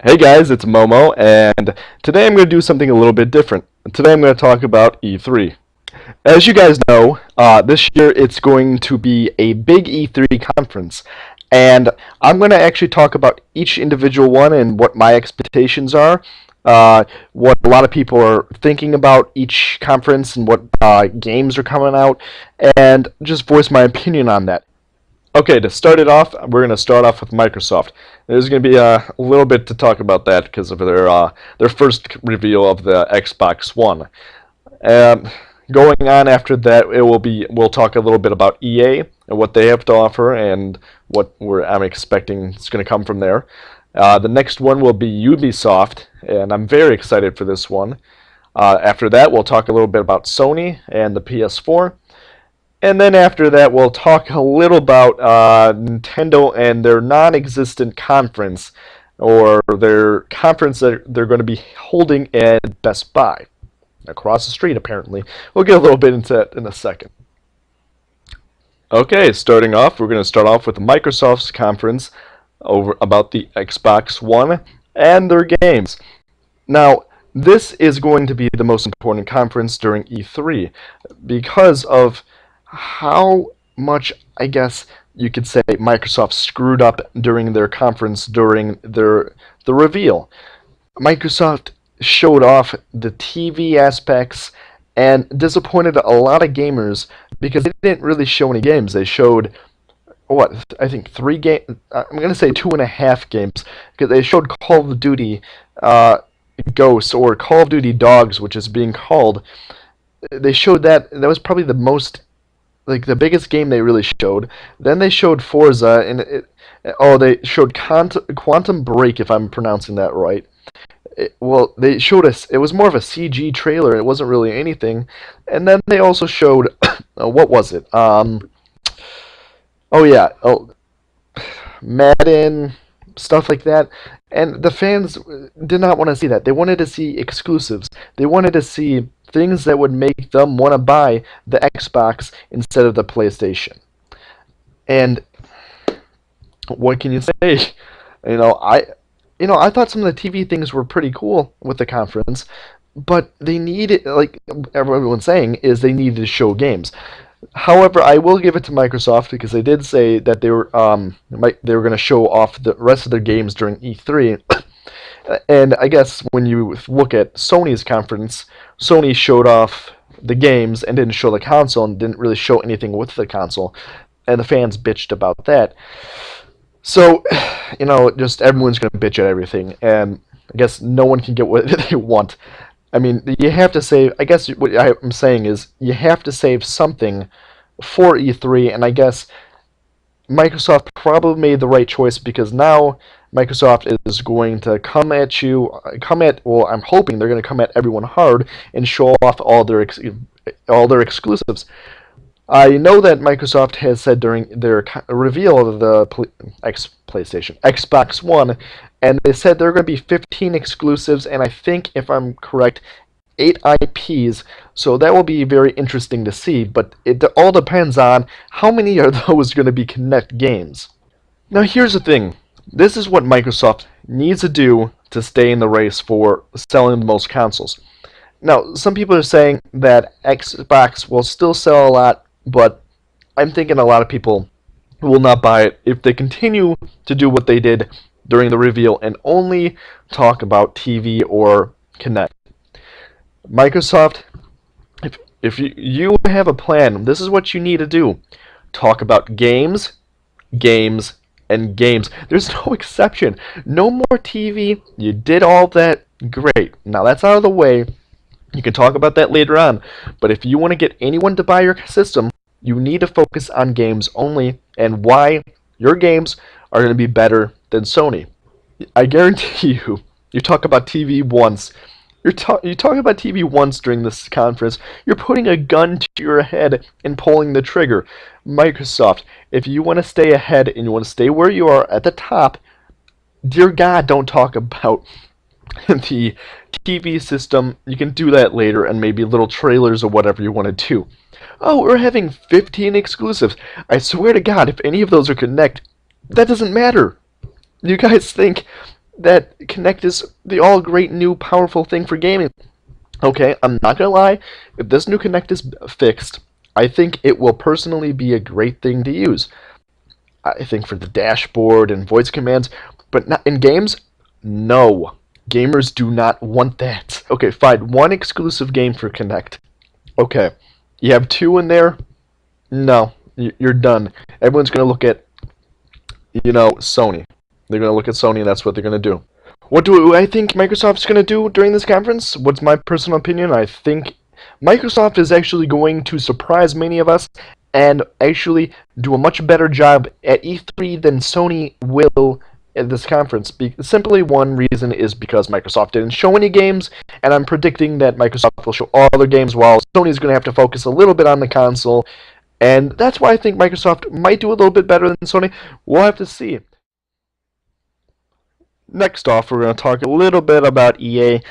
Hey guys, it's Momo, and today I'm going to do something a little bit different. Today I'm going to talk about E3. As you guys know, this year it's going to be a big E3 conference, and I'm going to actually talk about each individual one and what my expectations are, what a lot of people are thinking about each conference and what games are coming out, and just voice my opinion on that. Okay, to start it off, we're going to start off with Microsoft. There's going to be a little bit to talk about that because of their first reveal of the Xbox One. Going on after that, we'll talk a little bit about EA and what they have to offer and what I'm expecting is going to come from there. The next one will be Ubisoft, and I'm very excited for this one. After that, we'll talk a little bit about Sony and the PS4. And then after that, we'll talk a little about Nintendo and their non-existent conference, or their conference that they're going to be holding at Best Buy, across the street apparently. We'll get a little bit into that in a second. Okay, starting off, we're going to start off with Microsoft's conference over about the Xbox One and their games. Now, this is going to be the most important conference during E3 because of how much, I guess you could say, Microsoft screwed up during their conference during the reveal. Microsoft showed off the TV aspects and disappointed a lot of gamers because they didn't really show any games. They showed, what, I think 3 games, I'm going to say 2.5 games, because they showed Call of Duty Ghosts, or Call of Duty Dogs, which is being called. They showed that was probably the most, like, the biggest game they really showed. Then they showed Forza, and they showed Quantum Break, if I'm pronouncing that right. Well, they showed us, it was more of a CG trailer, it wasn't really anything. And then they also showed, what was it? Madden, stuff like that. And the fans did not want to see that. They wanted to see exclusives. They wanted to see things that would make them want to buy the Xbox instead of the PlayStation. And what can you say? I thought some of the TV things were pretty cool with the conference, but they needed, like everyone's saying, is they needed to show games. However, I will give it to Microsoft because they did say that they were going to show off the rest of their games during E3. And I guess when you look at Sony's conference, Sony showed off the games and didn't show the console and didn't really show anything with the console, and the fans bitched about that. So, just everyone's going to bitch at everything, and I guess no one can get what they want. I mean, you have to save, I guess what I'm saying is, you have to save something for E3, and I guess Microsoft probably made the right choice because now Microsoft is going to well, I'm hoping they're going to come at everyone hard and show off all their exclusives. I know that Microsoft has said during their reveal of the Xbox One, and they said there are going to be 15 exclusives, and I think, if I'm correct, 8 IPs, so that will be very interesting to see, but it all depends on how many are those going to be Kinect games. Now here's the thing, this is what Microsoft needs to do to stay in the race for selling the most consoles. Now, some people are saying that Xbox will still sell a lot, but I'm thinking a lot of people will not buy it if they continue to do what they did during the reveal and only talk about TV or Kinect. Microsoft, if you have a plan, this is what you need to do. Talk about games, games, and games. There's no exception. No more TV. You did all that. Great. Now that's out of the way. You can talk about that later on. But if you want to get anyone to buy your system, you need to focus on games only and why your games are going to be better than Sony. I guarantee you talk about TV once. You talk about TV once during this conference, you're putting a gun to your head and pulling the trigger. Microsoft, if you want to stay ahead and you want to stay where you are at the top, dear God, don't talk about the TV system. You can do that later and maybe little trailers or whatever you want to do. Oh, we're having 15 exclusives. I swear to God, if any of those are Kinect, that doesn't matter. You guys think that Kinect is the all great new powerful thing for gaming. Okay, I'm not gonna lie, if this new Kinect is fixed, I think it will personally be a great thing to use. I think for the dashboard and voice commands, but not in games, no. Gamers do not want that. Okay, fine, one exclusive game for Kinect. Okay, you have two in there? No, you're done. Everyone's gonna look at, Sony. They're gonna look at Sony and that's what they're gonna do. What do I think Microsoft's going to do during this conference? What's my personal opinion? I think Microsoft is actually going to surprise many of us and actually do a much better job at E3 than Sony will at this conference. Simply one reason is because Microsoft didn't show any games, and I'm predicting that Microsoft will show all their games while Sony's going to have to focus a little bit on the console, and that's why I think Microsoft might do a little bit better than Sony. We'll have to see. Next off, we're going to talk a little bit about EA.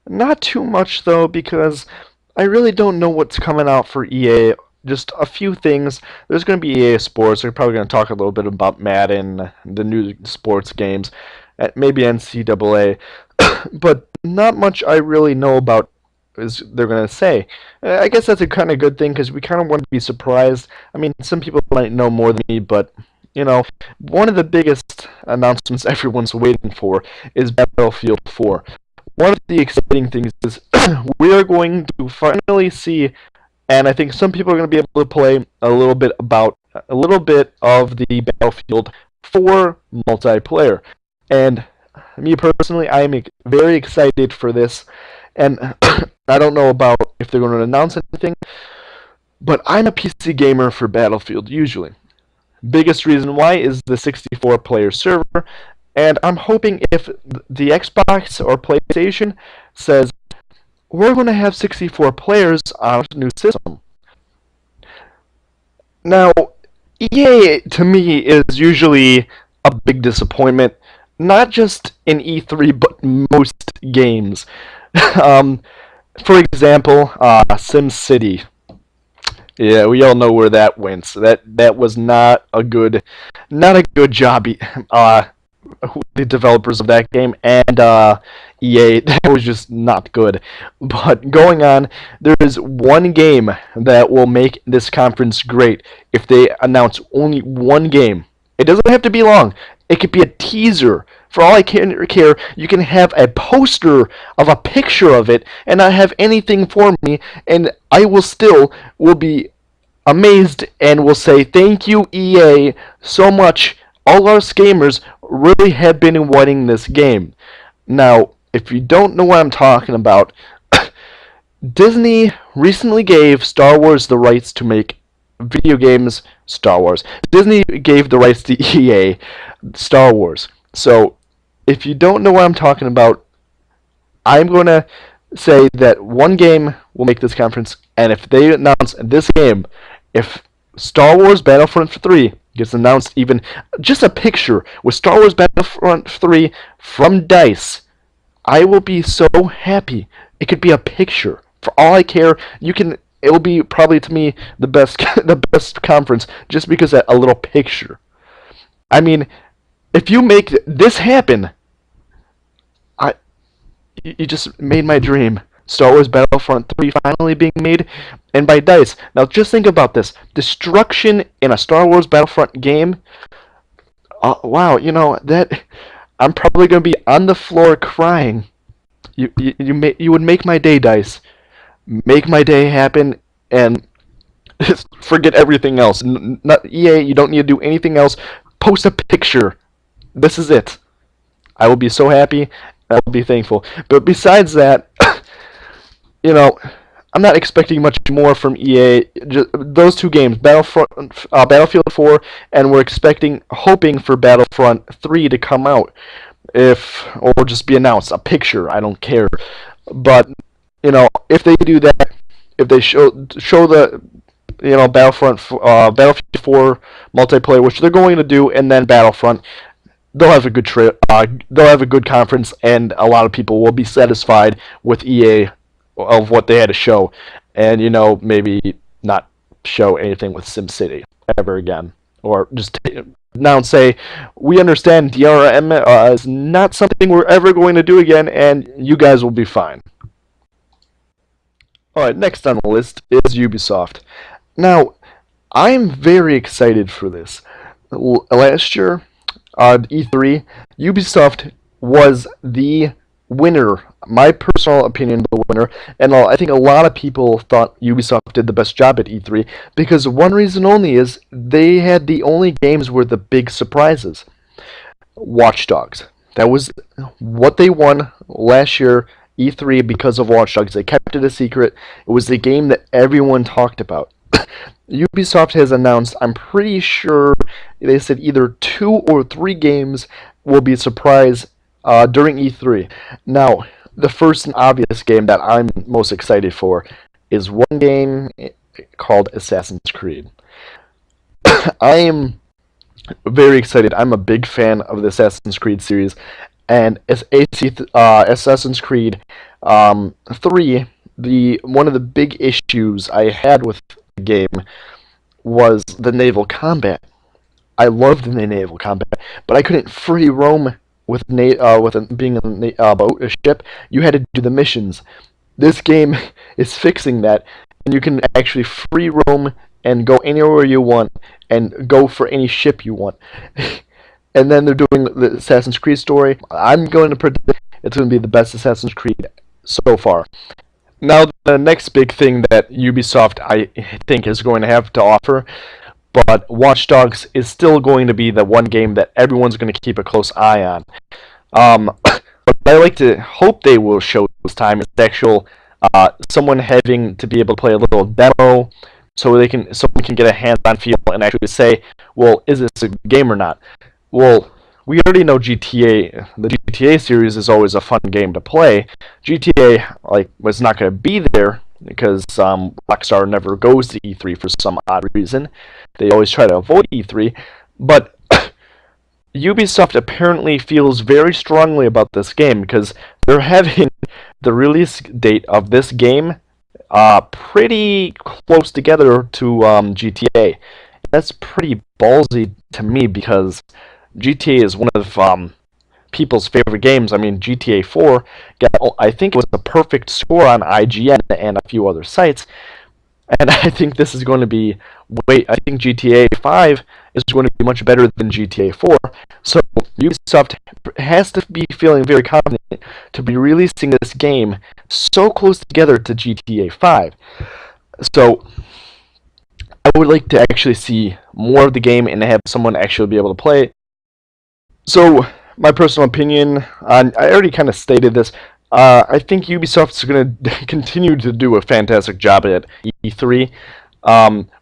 Not too much, though, because I really don't know what's coming out for EA. Just a few things. There's going to be EA Sports. We're probably going to talk a little bit about Madden, the new sports games, maybe NCAA. But not much I really know about is they're going to say. I guess that's a kind of good thing because we kind of want to be surprised. I mean, some people might know more than me, but one of the biggest announcements everyone's waiting for is Battlefield 4. One of the exciting things is we are going to finally see, and I think some people are going to be able to play a little bit of the Battlefield 4 multiplayer. And me personally, I am very excited for this, and I don't know about if they're going to announce anything, but I'm a PC gamer for Battlefield usually. Biggest reason why is the 64-player server, and I'm hoping if the Xbox or PlayStation says, we're going to have 64 players on a new system. Now, EA, to me, is usually a big disappointment, not just in E3, but most games. For example, SimCity. Yeah, we all know where that went. So that was not a good job. The developers of that game and EA, that was just not good. But going on, there is one game that will make this conference great if they announce only one game. It doesn't have to be long. It could be a teaser. For all I care, you can have a poster of a picture of it and not have anything for me, and I will be amazed and will say, thank you, EA, so much. All us gamers really have been wanting this game. Now, if you don't know what I'm talking about, Disney recently gave Star Wars the rights to make video games Star Wars. Disney gave the rights to EA Star Wars. So, if you don't know what I'm talking about, I'm going to say that one game will make this conference, and if they announce this game, if Star Wars Battlefront 3 gets announced, even just a picture with Star Wars Battlefront 3 from DICE, I will be so happy. It could be a picture. For all I care, it will be probably to me the best the best conference just because of a little picture. I mean, if you make this happen, you just made my dream. Star Wars Battlefront 3 finally being made, and by DICE. Now just think about this. Destruction in a Star Wars Battlefront game. Wow, that I'm probably going to be on the floor crying. You would make my day, DICE. Make my day happen, and forget everything else. Not EA, you don't need to do anything else. Post a picture. This is it. I will be so happy. I will be thankful. But besides that, I'm not expecting much more from EA. Just those two games, Battlefield 4, and we're hoping for Battlefront 3 to come out, or just be announced, a picture. I don't care. But if they do that, if they show the Battlefield 4 multiplayer, which they're going to do, and then Battlefront, they'll have a good they'll have a good conference, and a lot of people will be satisfied with EA of what they had to show, and maybe not show anything with SimCity ever again, or just now and say, we understand DRM is not something we're ever going to do again, and you guys will be fine. Alright, next on the list is Ubisoft. Now, I'm very excited for this. Last year, on E3, Ubisoft was the winner, my personal opinion, the winner, and I think a lot of people thought Ubisoft did the best job at E3, because one reason only is they had the only games were the big surprises. Watch Dogs. That was what they won last year, E3, because of Watch Dogs. They kept it a secret. It was the game that everyone talked about. Ubisoft has announced, I'm pretty sure they said either 2 or 3 games will be a surprise during E3. Now, the first and obvious game that I'm most excited for is one game called Assassin's Creed. I am very excited. I'm a big fan of the Assassin's Creed series, and Assassin's Creed 3, one of the big issues I had with the game was the naval combat. I loved the naval combat, but I couldn't free roam with being a boat, a ship. You had to do the missions. This game is fixing that, and you can actually free roam and go anywhere you want, and go for any ship you want. And then they're doing the Assassin's Creed story. I'm going to predict it's going to be the best Assassin's Creed so far. Now, the next big thing that Ubisoft, I think, is going to have to offer, but Watch Dogs is still going to be the one game that everyone's going to keep a close eye on. But I like to hope they will show this time is actual someone having to be able to play a little demo, so someone can get a hands-on feel and actually say, well, is this a game or not? Well, we already know GTA. The GTA series is always a fun game to play. GTA was not going to be there because Rockstar never goes to E3 for some odd reason. They always try to avoid E3, but Ubisoft apparently feels very strongly about this game because they're having the release date of this game pretty close together to GTA. That's pretty ballsy to me because GTA is one of people's favorite games. I mean, GTA 4 got, I think it was a perfect score on IGN and a few other sites. And I think this is going to be, I think GTA 5 is going to be much better than GTA 4. So Ubisoft has to be feeling very confident to be releasing this game so close together to GTA 5. So I would like to actually see more of the game and have someone actually be able to play it. So my personal opinion, I already kind of stated this, I think Ubisoft's going to continue to do a fantastic job at E3.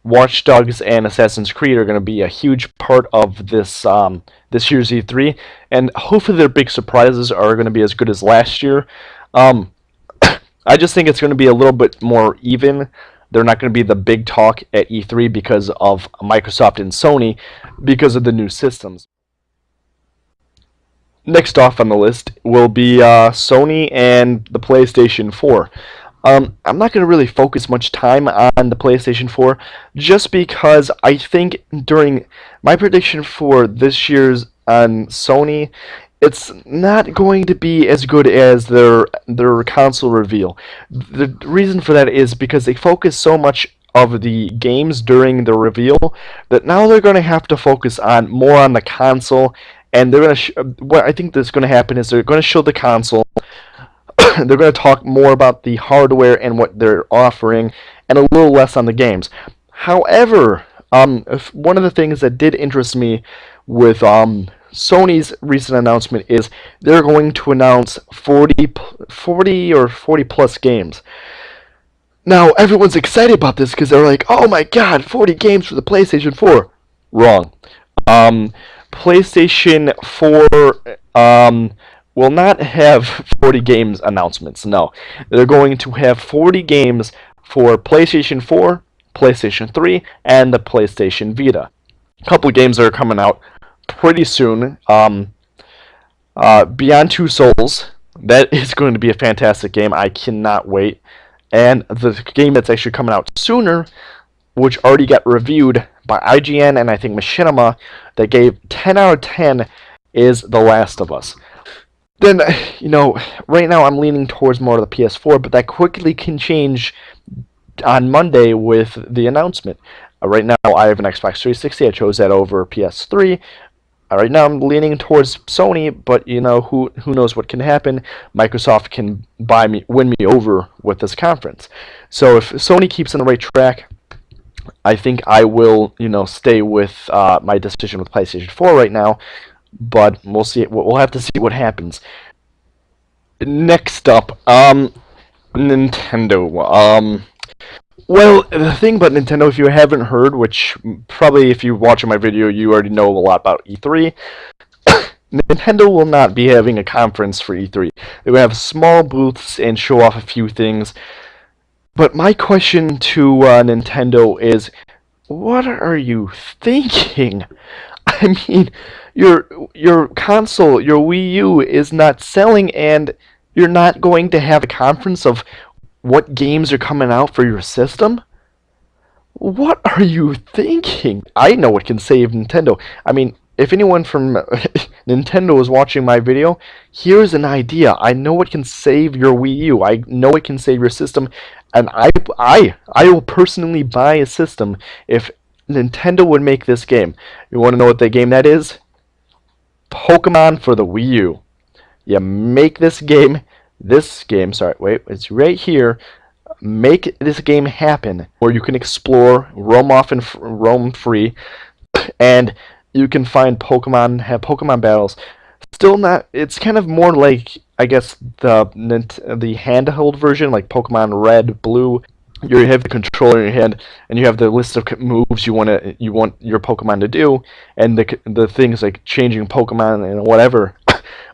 Watch Dogs and Assassin's Creed are going to be a huge part of this year's E3, and hopefully their big surprises are going to be as good as last year. I just think it's going to be a little bit more even. They're not going to be the big talk at E3 because of Microsoft and Sony, because of the new systems. Next off on the list will be Sony and the PlayStation 4. I'm not going to really focus much time on the PlayStation 4, just because I think during my prediction for this year's on Sony, it's not going to be as good as their console reveal. The reason for that is because they focus so much of the games during the reveal that now they're going to have to focus on more on the console. And they're going to what I think that's going to happen is they're going to show the console. They're going to talk more about the hardware and what they're offering, and a little less on the games. However, one of the things that did interest me with Sony's recent announcement is they're going to announce 40 or 40 plus games. Now everyone's excited about this because they're like, oh my god, 40 games for the PlayStation 4. Wrong. PlayStation 4 will not have 40 games announcements, no. They're going to have 40 games for PlayStation 4, PlayStation 3, and the PlayStation Vita. A couple of games are coming out pretty soon. Beyond Two Souls, that is going to be a fantastic game. I cannot wait. And the game that's actually coming out sooner, which already got reviewed by IGN and I think Machinima that gave 10 out of 10 is The Last of Us. Then, right now I'm leaning towards more of the PS4, but that quickly can change on Monday with the announcement. Right now I have an Xbox 360. I chose that over PS3. Right now I'm leaning towards Sony, but who knows what can happen. Microsoft can win me over with this conference. So if Sony keeps on the right track, I think I will stay with my decision with PlayStation 4 right now. But we'll see. We'll have to see what happens. Next up, Nintendo. Well, the thing about Nintendo, if you haven't heard, which probably if you're watching my video, you already know a lot about E3, Nintendo will not be having a conference for E3. They will have small booths and show off a few things. But my question to Nintendo is, what are you thinking? I mean, your console, your Wii U, is not selling, and you're not going to have a conference of what games are coming out for your system? What are you thinking? I know what can save Nintendo. I mean, if anyone from Nintendo is watching my video, here's an idea. I know what can save your Wii U. I know it can save your system, and I will personally buy a system if Nintendo would make this game. You want to know what the game that is? Pokemon for the Wii U. You make this game, it's right here. Make this game happen, where you can explore, roam off and roam free, and you can find Pokemon, have Pokemon battles. Still not. It's kind of more like, I guess, the handheld version, like Pokemon Red, Blue. You have the controller in your hand, and you have the list of moves you want your Pokemon to do, and the things like changing Pokemon and whatever.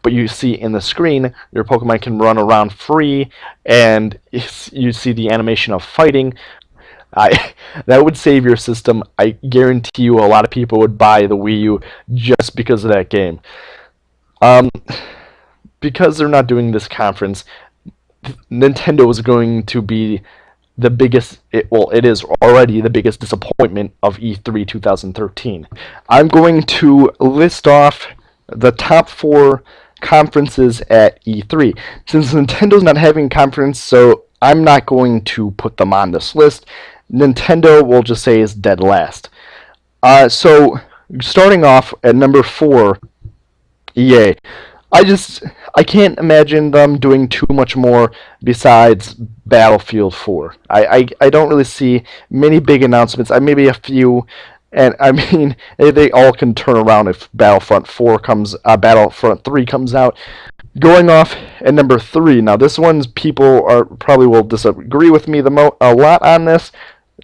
But you see in the screen, your Pokemon can run around free, and you see the animation of fighting. That would save your system. I guarantee you a lot of people would buy the Wii U just because of that game. Because they're not doing this conference, Nintendo is going to be the biggest, it is already the biggest disappointment of E3 2013. I'm going to list off the top 4 conferences at E3. Since Nintendo's not having a conference, so I'm not going to put them on this list. Nintendo, we'll just say, is dead last. So, starting off at number 4, EA. I can't imagine them doing too much more besides Battlefield 4. I don't really see many big announcements. Maybe a few, and I mean they all can turn around if Battlefront 3 comes out. Going off at number 3. Now this one's people probably will disagree with me a lot on this.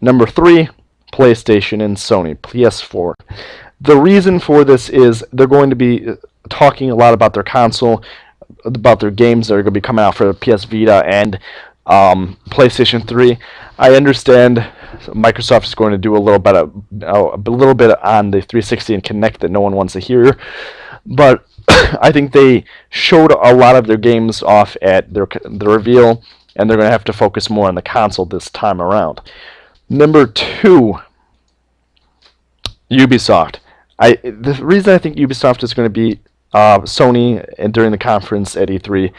Number 3, PlayStation and Sony, PS4. The reason for this is they're going to be talking a lot about their console, about their games that are going to be coming out for PS Vita and PlayStation 3. I understand Microsoft is going to do a little bit on the 360 and Kinect that no one wants to hear, but I think they showed a lot of their games off at the reveal, and they're going to have to focus more on the console this time around. Number 2, Ubisoft. The reason I think Ubisoft is going to be Sony and during the conference at E3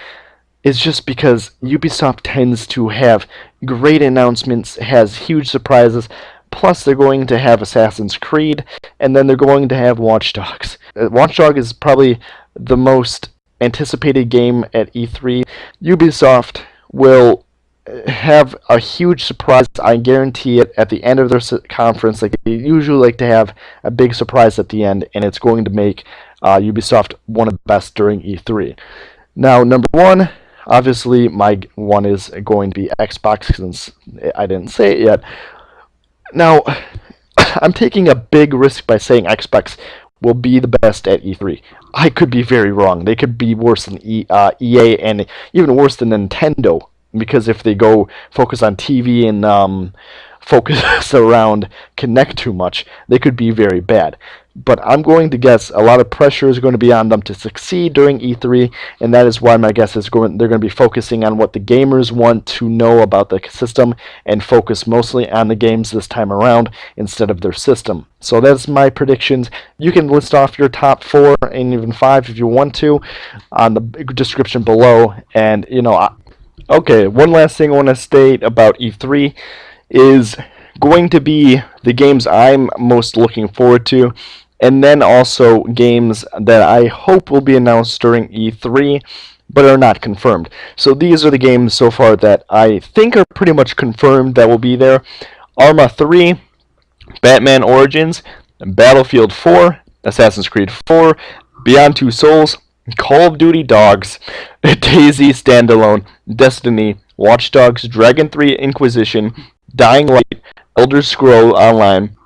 is just because Ubisoft tends to have great announcements, has huge surprises, plus they're going to have Assassin's Creed, and then they're going to have Watch Dogs. Watch Dogs is probably the most anticipated game at E3. Ubisoft will have a huge surprise, I guarantee it, at the end of their conference. Like they usually like to have a big surprise at the end, and it's going to make Ubisoft one of the best during E3. Now, number 1, obviously my one is going to be Xbox, since I didn't say it yet. Now, I'm taking a big risk by saying Xbox will be the best at E3. I could be very wrong. They could be worse than EA and even worse than Nintendo, because if they go focus on TV and focus around Kinect too much, they could be very bad. but I'm going to guess a lot of pressure is going to be on them to succeed during E3, and that is why my guess is they're going to be focusing on what the gamers want to know about the system and focus mostly on the games this time around instead of their system. So that's my predictions. You can list off your top 4 and even 5 if you want to on the description below. And okay, one last thing I want to state about E3 is going to be the games I'm most looking forward to, and then also games that I hope will be announced during E3 but are not confirmed. So these are the games so far that I think are pretty much confirmed that will be there: Arma 3, Batman Origins, Battlefield 4, Assassin's Creed 4, Beyond Two Souls, Call of Duty Dogs, Daisy Standalone, Destiny, Watch Dogs, Dragon 3 Inquisition, Dying Light, Elder Scrolls Online,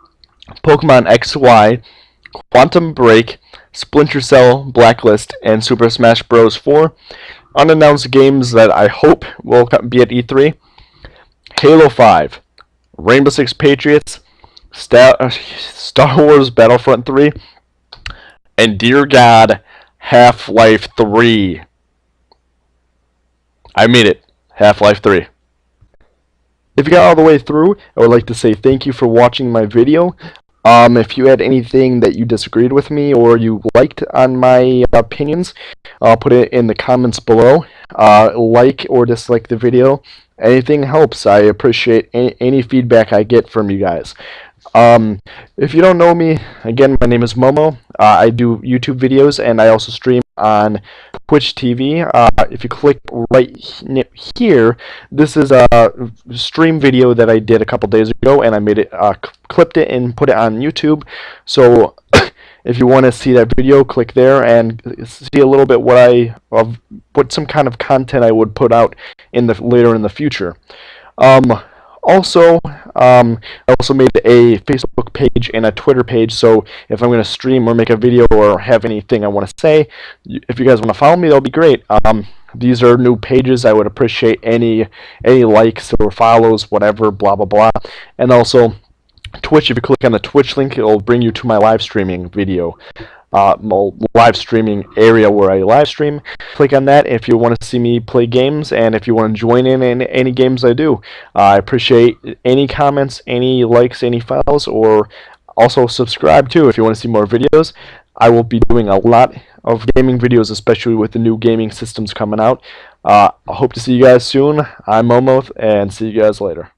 Pokemon XY, Quantum Break, Splinter Cell, Blacklist, and Super Smash Bros. 4. Unannounced games that I hope will be at E3: Halo 5, Rainbow Six Patriots, Star Wars Battlefront 3, and dear God, Half-Life 3. I mean it, Half-Life 3. If you got all the way through, I would like to say thank you for watching my video. If you had anything that you disagreed with me or you liked on my opinions, put it in the comments below. Like or dislike the video. Anything helps. I appreciate any feedback I get from you guys. If you don't know me, again, my name is Momo. I do YouTube videos, and I also stream on Twitch TV. If you click right here, this is a stream video that I did a couple days ago, and I made it, clipped it, and put it on YouTube. So if you want to see that video, click there and see a little bit what some kind of content I would put out later in the future. Also, I also made a Facebook page and a Twitter page, so if I'm going to stream or make a video or have anything I want to say, if you guys want to follow me, that'll be great. These are new pages. I would appreciate any likes or follows, whatever, blah, blah, blah. And also, Twitch, if you click on the Twitch link, it'll bring you to my live streaming video. Live streaming area where I live stream. Click on that if you want to see me play games, and if you want to join in any games I do. I appreciate any comments, any likes, any follows, or also subscribe too if you want to see more videos. I will be doing a lot of gaming videos, especially with the new gaming systems coming out. I hope to see you guys soon. I'm Momo, and see you guys later.